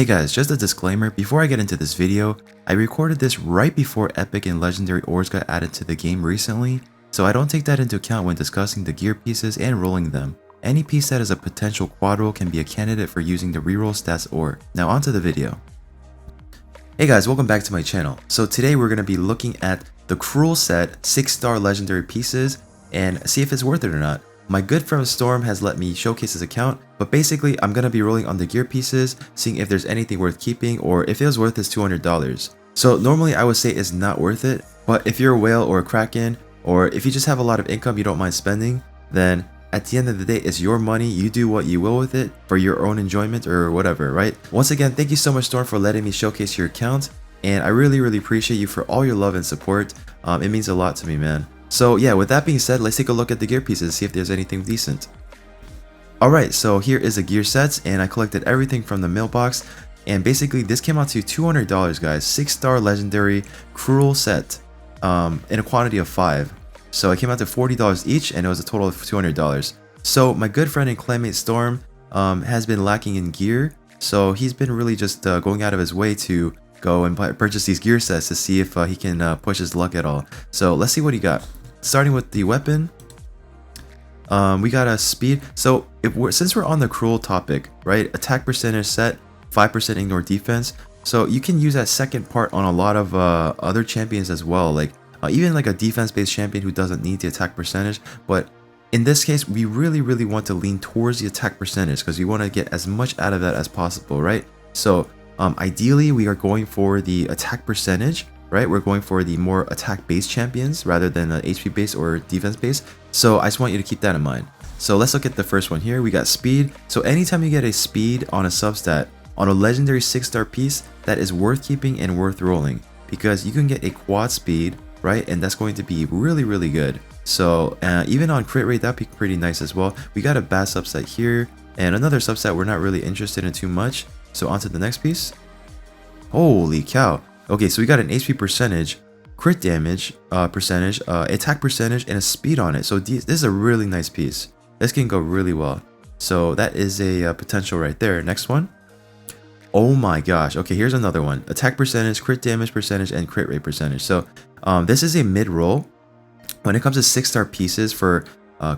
Hey guys, just a disclaimer, before I get into this video, I recorded this right before epic and legendary ores got added to the game recently, so I don't take that into account when discussing the gear pieces and rolling them. Any piece that is a potential quad roll can be a candidate for using the reroll stats ore. Now onto the video. Hey guys, welcome back to my channel. So today we're going to be looking at the Cruel set 6-star legendary pieces and see if it's worth it or not. My good friend Storm has let me showcase his account, but basically I'm going to be rolling on the gear pieces, seeing if there's anything worth keeping or if it was worth his $200. So normally I would say it's not worth it, but if you're a whale or a kraken, or if you just have a lot of income you don't mind spending, then at the end of the day it's your money, you do what you will with it for your own enjoyment or whatever, right? Once again, thank you so much Storm for letting me showcase your account, and I really appreciate you for all your love and support. It means a lot to me, man. So yeah, with that being said, let's take a look at the gear pieces, see if there's anything decent. Alright, so here is the gear sets, and I collected everything from the mailbox, and basically this came out to $200 guys, 6-star legendary Cruel set, in a quantity of 5. So it came out to $40 each, and it was a total of $200. So my good friend and clanmate Storm has been lacking in gear, so he's been really just going out of his way to go and purchase these gear sets to see if he can push his luck at all. So let's see what he got. Starting with the weapon, we got a speed. So since we're on the Cruel topic, right? Attack percentage set, 5% ignore defense. So you can use that second part on a lot of other champions as well. Like even like a defense-based champion who doesn't need the attack percentage. But in this case, we really want to lean towards the attack percentage because we want to get as much out of that as possible, right? So ideally, we are going for the attack percentage, right? We're going for the more attack-based champions rather than HP-based or defense-based. So I just want you to keep that in mind. So let's look at the first one here. We got speed. So anytime you get a speed on a substat on a legendary 6-star piece, that is worth keeping and worth rolling because you can get a quad speed, right? And that's going to be really good. So even on crit rate, that'd be pretty nice as well. We got a bad subset here and another subset we're not really interested in too much. So on to the next piece. Holy cow. Okay, so we got an HP percentage, crit damage percentage, attack percentage, and a speed on it. So this is a really nice piece. This can go really well. So that is a potential right there. Next one. Oh my gosh. Okay, here's another one. Attack percentage, crit damage percentage, and crit rate percentage. So this is a mid-roll. When it comes to 6-star pieces for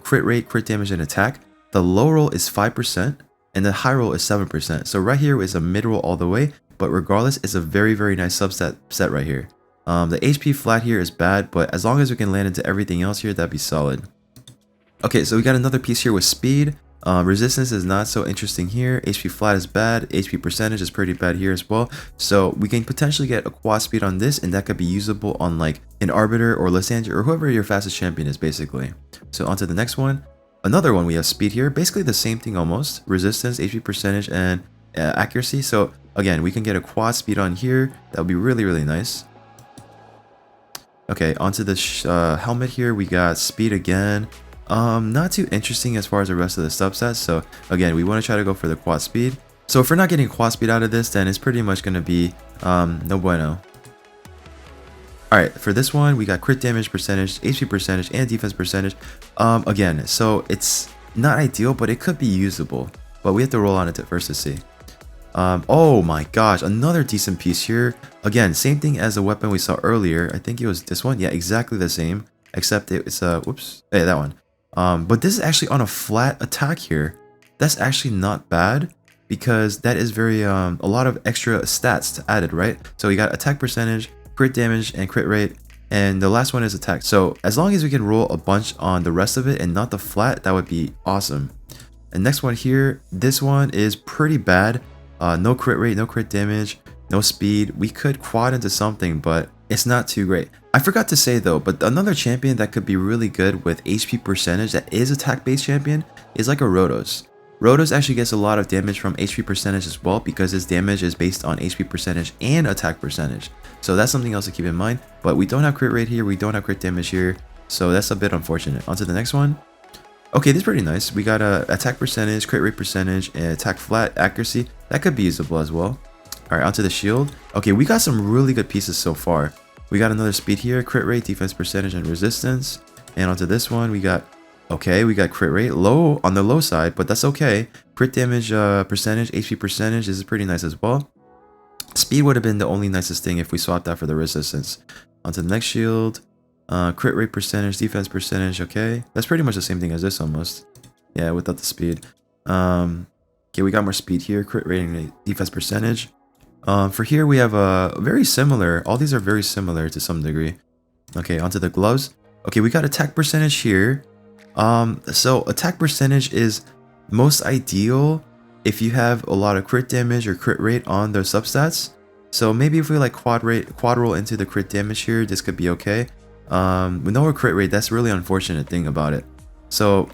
crit rate, crit damage, and attack, the low roll is 5%. And the high roll is 7%. So right here is a mid roll all the way, but regardless, it's a very nice subset set right here. The HP flat here is bad, but as long as we can land into everything else here, that'd be solid. Okay, so we got another piece here with speed. Resistance is not so interesting here. HP flat is bad. HP percentage is pretty bad here as well. So we can potentially get a quad speed on this, and that could be usable on like an Arbiter or Lysandra or whoever your fastest champion is basically. So on to the next one. Another one, we have speed here, basically the same thing almost. Resistance, HP percentage, and accuracy. So again, we can get a quad speed on here. That would be really nice. Okay, onto the helmet here, we got speed again. Not too interesting as far as the rest of the subsets. So again, we want to try to go for the quad speed. So if we're not getting quad speed out of this, then it's pretty much going to be no bueno. Alright, for this one, we got crit damage percentage, HP percentage, and defense percentage. Again, so it's not ideal, but it could be usable. But we have to roll on it first to see. Oh my gosh, another decent piece here. Again, same thing as the weapon we saw earlier. I think it was this one. Yeah, exactly the same. Except it's whoops. Hey, that one. But this is actually on a flat attack here. That's actually not bad because that is very a lot of extra stats added, right? So we got attack percentage, crit damage, and crit rate, and the last one is attack. So as long as we can roll a bunch on the rest of it and not the flat, that would be awesome. And next one here, this one is pretty bad. No crit rate, no crit damage, no speed. We could quad into something, but it's not too great. I forgot to say though, but another champion that could be really good with HP percentage that is attack based champion is like a Rotos. Rotos actually gets a lot of damage from HP percentage as well because his damage is based on HP percentage and attack percentage. So that's something else to keep in mind. But we don't have crit rate here, we don't have crit damage here. So that's a bit unfortunate. On to the next one. Okay, this is pretty nice. We got a attack percentage, crit rate percentage, and attack flat accuracy. That could be usable as well. Alright, onto the shield. Okay, we got some really good pieces so far. We got another speed here, crit rate, defense percentage, and resistance. And onto this one, we got crit rate low on the low side, but that's okay. Crit damage percentage, HP percentage is pretty nice as well. Speed would have been the only nicest thing if we swapped that for the resistance. Onto the next shield. Crit rate percentage, defense percentage, okay. That's pretty much the same thing as this almost. Yeah, without the speed. Okay, we got more speed here. Crit rating, defense percentage. For here we have a very similar. All these are very similar to some degree. Okay, onto the gloves. Okay, we got attack percentage here. So attack percentage is most ideal if you have a lot of crit damage or crit rate on their substats. So maybe if we like quad roll into the crit damage here, this could be okay. With no crit rate, that's really unfortunate thing about it. So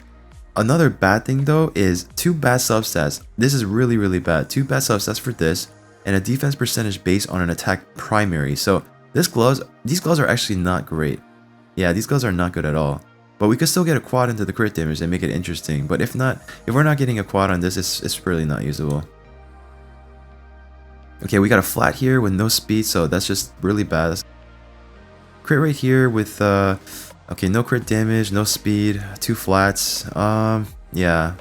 another bad thing though is 2 bad substats. This is really bad. 2 bad substats for this, and a defense percentage based on an attack primary. So these gloves are actually not great. Yeah, these gloves are not good at all. But we could still get a quad into the crit damage and make it interesting. But if we're not getting a quad on this, it's really not usable. Okay, we got a flat here with no speed, so that's just really bad. Crit rate here with okay, no crit damage, no speed, 2 flats. Yeah.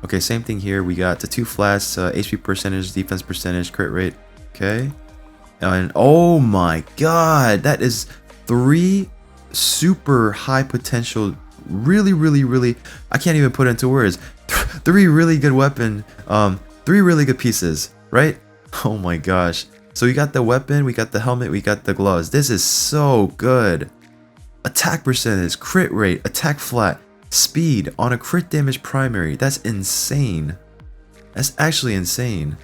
Okay, same thing here. We got the 2 flats, HP percentage, defense percentage, crit rate. Okay. And oh my god, that is 3 super high potential, really, I can't even put it into words. 3 really good weapon, 3 really good pieces, right? Oh my gosh. So we got the weapon, we got the helmet, we got the gloves. This is so good. Attack percentage, crit rate, attack flat, speed on a crit damage primary. That's insane. That's actually insane.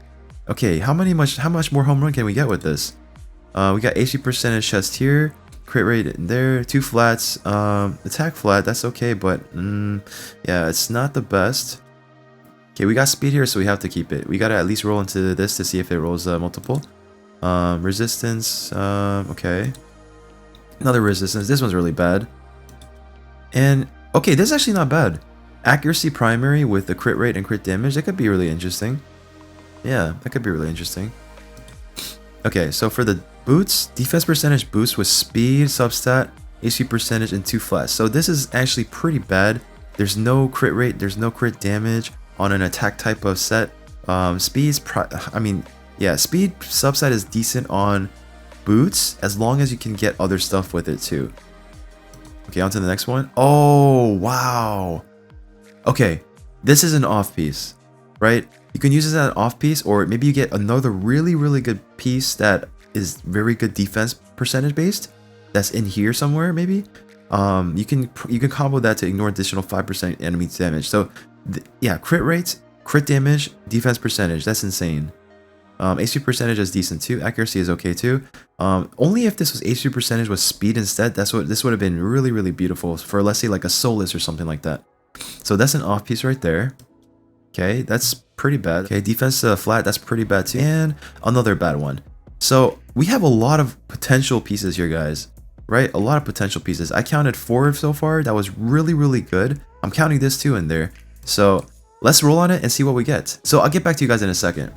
Okay, how much more home run can we get with this? We got HP percentage chest here, crit rate in there, 2 flats, attack flat, that's okay, but yeah, it's not the best. Okay, we got speed here, so we have to keep it. We gotta at least roll into this to see if it rolls multiple. Resistance, okay. Another resistance. This one's really bad. And okay, this is actually not bad. Accuracy primary with the crit rate and crit damage, that could be really interesting. Yeah, that could be really interesting. Okay, so for the boots, defense percentage boost with speed, substat, HP percentage, and 2 flats. So this is actually pretty bad. There's no crit rate, there's no crit damage on an attack type of set. Speed subset is decent on boots as long as you can get other stuff with it too. Okay, on to the next one. Oh, wow. Okay, this is an off piece, right? You can use this as an off piece, or maybe you get another really good piece that is very good defense percentage based. That's in here somewhere, maybe. You can combo that to ignore additional 5% enemy damage. So yeah, crit rates, crit damage, defense percentage. That's insane. HP percentage is decent too. Accuracy is okay too. Only if this was HP percentage with speed instead, this would have been really beautiful for, let's say, like a Solus or something like that. So that's an off piece right there. Okay, that's pretty bad. Okay, defense flat, that's pretty bad too. And another bad one. So we have a lot of potential pieces here, guys. Right, a lot of potential pieces. I counted 4 so far. That was really good. I'm counting this too in there. So let's roll on it and see what we get. So I'll get back to you guys in a second.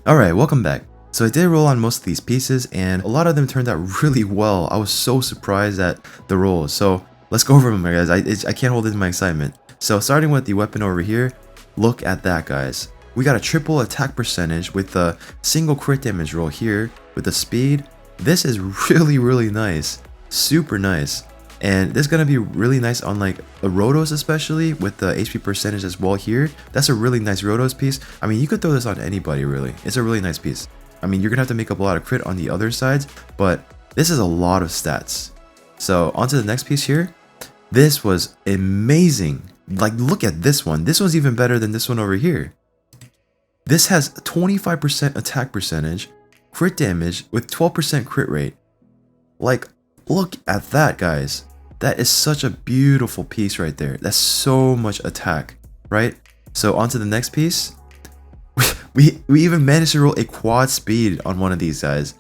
Alright, welcome back. So I did roll on most of these pieces, and a lot of them turned out really well. I was so surprised at the rolls. So let's go over them, guys. I can't hold in my excitement. So starting with the weapon over here, look at that, guys. We got a triple attack percentage with a single crit damage roll here with the speed. This is really nice. Super nice. And this is going to be really nice on like the Rotos, especially with the HP percentage as well here. That's a really nice Rotos piece. I mean, you could throw this on anybody, really. It's a really nice piece. I mean, you're going to have to make up a lot of crit on the other sides, but this is a lot of stats. So on to the next piece here. This was amazing. Like, look at this one. This one's even better than this one over here. This has 25% attack percentage, crit damage with 12% crit rate. Like, look at that, guys. That is such a beautiful piece right there. That's so much attack, right? So on to the next piece. We even managed to roll a quad speed on one of these guys.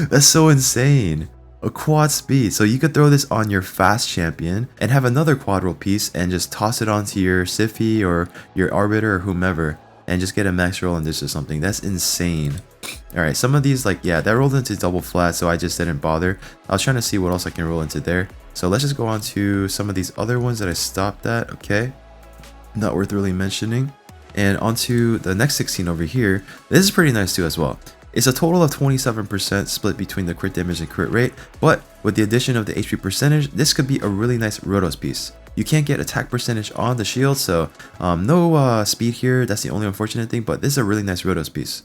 That's so insane. A quad speed. So you could throw this on your fast champion and have another quad roll piece and just toss it onto your Siffy or your Arbiter or whomever and just get a max roll on this or something. That's insane. Alright, some of these, like, yeah, that rolled into double flat, so I just didn't bother. I was trying to see what else I can roll into there. So let's just go on to some of these other ones that I stopped at, okay? Not worth really mentioning. And onto the next 16 over here. This is pretty nice too as well. It's a total of 27% split between the crit damage and crit rate, but with the addition of the HP percentage, this could be a really nice Rotos piece. You can't get attack percentage on the shield, so no speed here. That's the only unfortunate thing, but this is a really nice Rotos piece.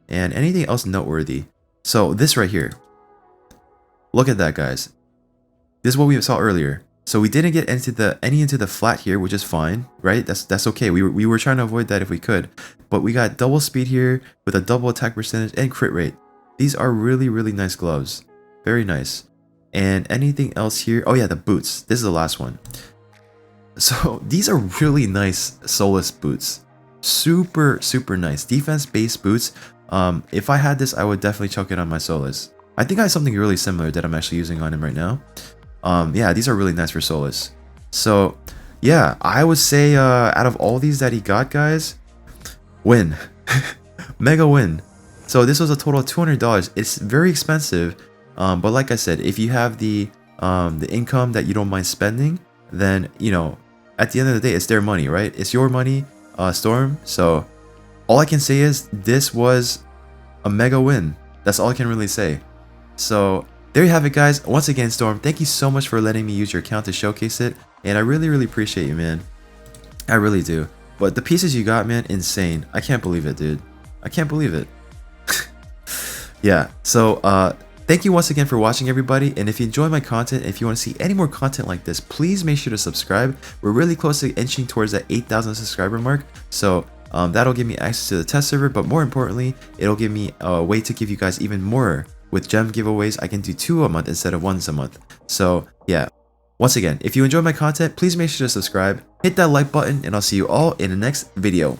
And anything else noteworthy? So this right here. Look at that, guys. This is what we saw earlier. So we didn't get into the flat here, which is fine, right? That's okay. We were trying to avoid that if we could, but we got double speed here with a double attack percentage and crit rate. These are really nice gloves, very nice. And anything else here? Oh yeah, the boots. This is the last one. So these are really nice Solus boots, super nice defense based boots. If I had this, I would definitely chuck it on my Solus. I think I have something really similar that I'm actually using on him right now. Yeah, these are really nice for Solus. So yeah, I would say out of all these that he got, guys, win. Mega win. So this was a total of $200. It's very expensive, but like I said, if you have the income that you don't mind spending, then you know, at the end of the day, it's their money, right? It's your money, Storm. So all I can say is this was a mega win. That's all I can really say. So there you have it, guys. Once again, Storm, thank you so much for letting me use your account to showcase it, and I really appreciate you, man. I really do. But the pieces you got, man, insane. I can't believe it, dude. I can't believe it. Yeah, so thank you once again for watching, everybody, and if you enjoy my content, if you want to see any more content like this, please make sure to subscribe. We're really close to inching towards that 8,000 subscriber mark, so that'll give me access to the test server, but more importantly, it'll give me a way to give you guys even more. With gem giveaways, I can do 2 a month instead of once a month. So yeah, once again, if you enjoy my content, please make sure to subscribe, hit that like button, and I'll see you all in the next video.